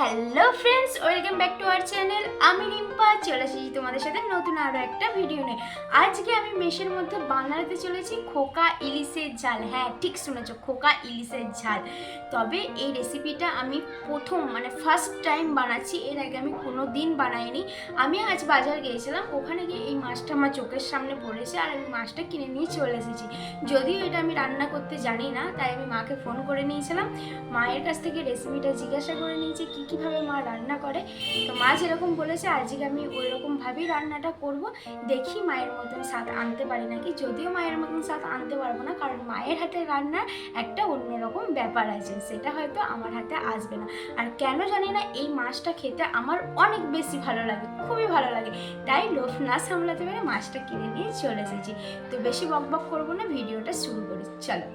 Hello friends, welcome back to our channel. আমি রিম্পা চলে এসেছি তোমাদের সাথে নতুন আরও একটা ভিডিও নিয়ে। আজকে আমি মেশের মধ্যে বানাতে চলেছি খোকা ইলিশের ঝাল। হ্যাঁ, ঠিক শুনেছো, খোকা ইলিশের ঝাল। তবে এই রেসিপিটা আমি ফার্স্ট টাইম বানাচ্ছি। এর আগে আমি কোনো দিন বানাইনি। আমি আজ বাজার গিয়েছিলাম, ওখানে গিয়ে এই মাছটা আমার চোখের সামনে পড়েছে আর আমি মাছটা কিনে নিয়ে চলে এসেছি। যদিও এটা আমি রান্না করতে জানি না, তাই আমি মাকে ফোন করে নিয়েছিলাম। মায়ের কাছ থেকে রেসিপিটা জিজ্ঞাসা করে নিয়েছি কীভাবে মা রান্না করে। তো মা যেরকম বলেছে আজকে আমি ওই রকমভাবেই রান্নাটা করব। দেখি মায়ের মতন স্বাদ আনতে পারি নাকি। যদিও মায়ের মতন স্বাদ আনতে পারবো না, কারণ মায়ের হাতে রান্নার একটা অন্যরকম ব্যাপার আছে, সেটা হয়তো আমার হাতে আসবে না। আর কেন জানি না, এই মাছটা খেতে আমার অনেক বেশি ভালো লাগে, খুবই ভালো লাগে। তাই লোভ না সামলাতে পেরে মাছটা কিনে নিয়ে চলে এসেছি। তো বেশি বকবক করবো না, ভিডিওটা শুরু করি, চলো।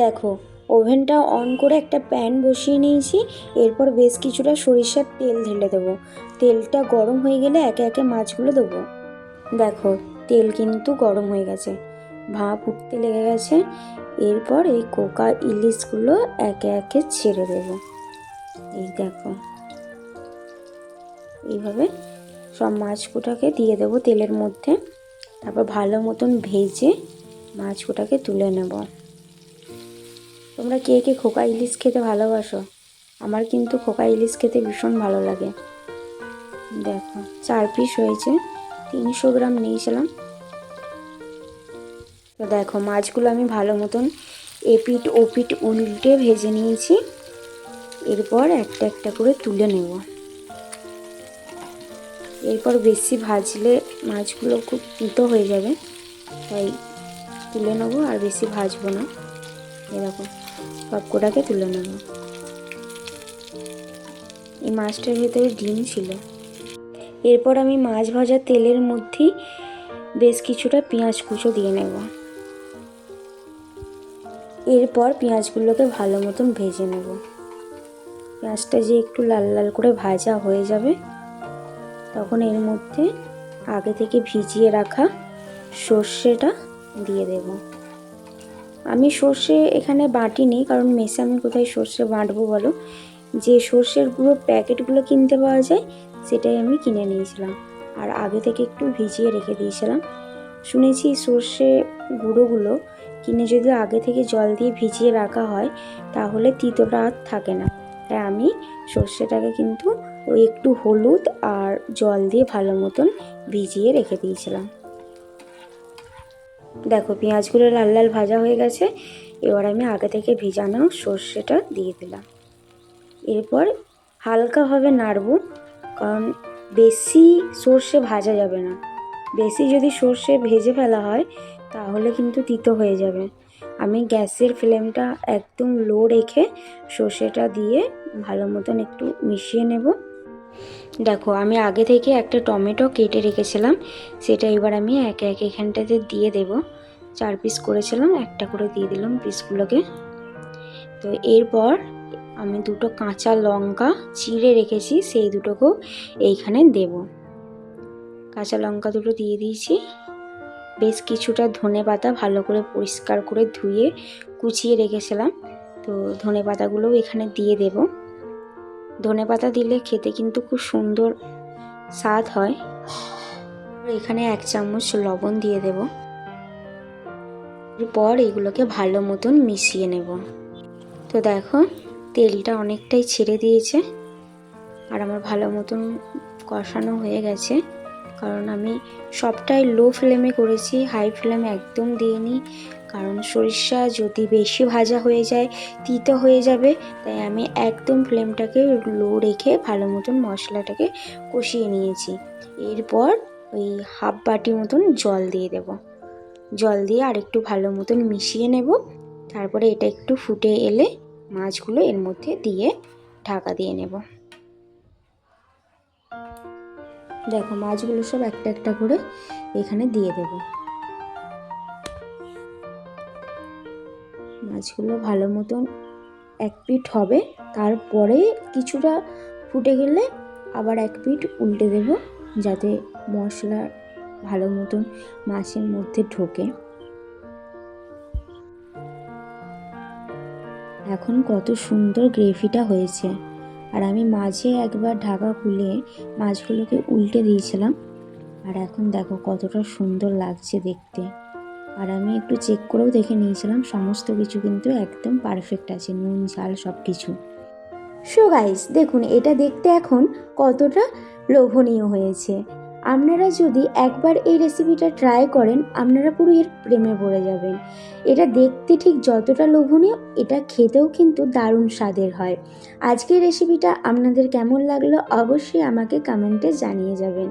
দেখো, ওভেনটা অন করে একটা প্যান বসিয়ে নিয়েছি। এরপর বেশ কিছুটা সরিষার তেল ঢেলে দেবো। তেলটা গরম হয়ে গেলে একে একে মাছগুলো দেবো। দেখো, তেল কিন্তু গরম হয়ে গেছে, ভাপ উঠতে লেগে গেছে। এরপর এই কোকা ইলিশগুলো একে একে ছেড়ে দেবো। এই দেখো, এইভাবে সব মাছগুলোকে দিয়ে দেবো তেলের মধ্যে। তারপর ভালো মতন ভেজে মাছগুলোকে তুলে নেব। তোমরা কে কে খোকা ইলিশ খেতে ভালোবাসো? আমার কিন্তু খোকা ইলিশ খেতে ভীষণ ভালো লাগে। দেখো, 4 পিস হয়েছে, 300 গ্রাম নিয়েছিলাম। তো দেখো, মাছগুলো আমি ভালো মতন এপিট ওপিট উল্টে ভেজে নিয়েছি। এরপর একটা একটা করে তুলে নেব। এরপর বেশি ভাজলে মাছগুলো খুব তিতো হয়ে যাবে, তাই তুলে নেবো, আর বেশি ভাজবো না। এরকম সবকটাকে তুলে নেব। এই মাছটার ভেতরে ডিম ছিল। এরপর আমি মাছ ভাজা তেলের মধ্যেই বেশ কিছুটা পেঁয়াজ কুচো দিয়ে নেব। এরপর পেঁয়াজগুলোকে ভালো মতন ভেজে নেব। পেঁয়াজটা যে একটু লাল লাল করে ভাজা হয়ে যাবে, তখন এর মধ্যে আগে থেকে ভিজিয়ে রাখা সর্ষেটা দিয়ে দেব। আমি সর্ষে এখানে বাটিনি, কারণ মেসে আমি কোথায় সর্ষে বাটবো বলো। যে সর্ষের গুঁড়ো প্যাকেটগুলো কিনতে পাওয়া যায়, সেটাই আমি কিনে নিয়েছিলাম, আর আগে থেকে একটু ভিজিয়ে রেখে দিয়েছিলাম। শুনেছি সর্ষে গুঁড়োগুলো কিনে যদি আগে থেকে জল দিয়ে ভিজিয়ে রাখা হয়, তাহলে তিতোটা আর থাকে না। তাই আমি সর্ষেটাকে কিন্তু ওই একটু হলুদ আর জল দিয়ে ভালো মতন ভিজিয়ে রেখে দিয়েছিলাম। দেখো, পেঁয়াজগুলো লাল লাল ভাজা হয়ে গেছে। এবার আমি আগে থেকে ভিজানো সর্ষেটা দিয়ে দিলাম। এরপর হালকাভাবে নাড়ব, কারণ বেশি সর্ষে ভাজা যাবে না। বেশি যদি সর্ষে ভেজে ফেলা হয়, তাহলে কিন্তু তিতো হয়ে যাবে। আমি গ্যাসের ফ্লেমটা একদম লো রেখে সর্ষেটা দিয়ে ভালো মতন একটু মিশিয়ে নেব। দেখো, আমি আগে থেকে একটা টমেটো কেটে রেখেছিলাম, সেটা এবার আমি একে একে এখানটাতে দিয়ে দেব। 4 পিস করেছিলাম, একটা করে দিয়ে দিলাম পিসগুলোকে। তো এরপর আমি 2টো কাঁচা লঙ্কা চিড়ে রেখেছি, সেই দুটোকেও এইখানে দেব। কাঁচা লঙ্কা 2টো দিয়ে দিয়েছি। বেশ কিছুটা ধনেপাতা ভালো করে পরিষ্কার করে ধুয়ে কুচিয়ে রেখেছিলাম, তো ধনেপাতাগুলোও এখানে দিয়ে দেব। ধনেপাতা দিলে খেতে কিন্তু খুব সুন্দর স্বাদ হয়। এখানে 1 চামচ লবণ দিয়ে দেব। এরপর এগুলোকে ভালো মতন মিশিয়ে নেব। তো দেখো, তেলটা অনেকটাই ছেড়ে দিয়েছে, আর আমার ভালো মতন কষানো হয়ে গেছে। কারণ আমি সবটাই লো ফ্লেমে করেছি, হাই ফ্লেমে একদম দিইনি। কারণ সরিষা যদি বেশি ভাজা হয়ে যায়, তিতো হয়ে যাবে। তাই আমি একদম ফ্লেমটাকে লো রেখে ভালো মতন মশলাটাকে কষিয়ে নিয়েছি। এরপর ওই হাফ বাটি মতন জল দিয়ে দেব। জল দিয়ে আর একটু ভালো মতন মিশিয়ে নেব। তারপরে এটা একটু ফুটে এলে মাছগুলো এর মধ্যে দিয়ে ঢাকা দিয়ে নেব। দেখো, মাছগুলো সব একটা একটা করে এখানে দিয়ে দেব। মাছগুলো ভালো মতন এক পিঠ হবে, তারপরে কিছুটা ফুটে গেলে আবার এক পিঠ উল্টে দেব, যাতে মশলা ভালো মতন মাছের মধ্যে ঢোকে। এখন কত সুন্দর গ্রেভিটা হয়েছে। আর আমি মাঝে একবার ঢাকা খুলে মাছগুলোকে উল্টে দিয়েছিলাম, আর এখন দেখো কতটা সুন্দর লাগছে দেখতে। আর আমি একটু চেক করেও দেখে নিয়েছিলাম, সমস্ত কিছু কিন্তু একদম পারফেক্ট আছে, নুন ঝাল সব কিছু। সো গাইস দেখুন এটা দেখতে এখন কতটা লোভনীয় হয়েছে। আপনারা যদি একবার এই রেসিপিটা ট্রাই করেন, আপনারা পুরো এর প্রেমে পড়ে যাবেন। এটা দেখতে ঠিক যতটা লোভনীয়, এটা খেতেও কিন্তু দারুণ স্বাদের হয়। আজকের রেসিপিটা আপনাদের কেমন লাগলো অবশ্যই আমাকে কমেন্টে জানিয়ে যাবেন।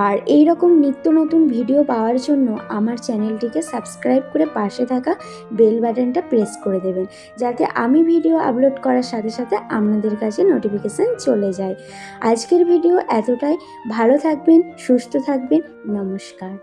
আর এই রকম নিত্য নতুন ভিডিও পাওয়ার জন্য আমার চ্যানেলটিকে সাবস্ক্রাইব করে পাশে থাকা বেল বাটনটা প্রেস করে দেবেন, যাতে আমি ভিডিও আপলোড করার সাথে সাথে আপনাদের কাছে নোটিফিকেশান চলে যায়। আজকের ভিডিও এতটাই। ভালো থাকবেন, সুস্থ থাকবেন, নমস্কার।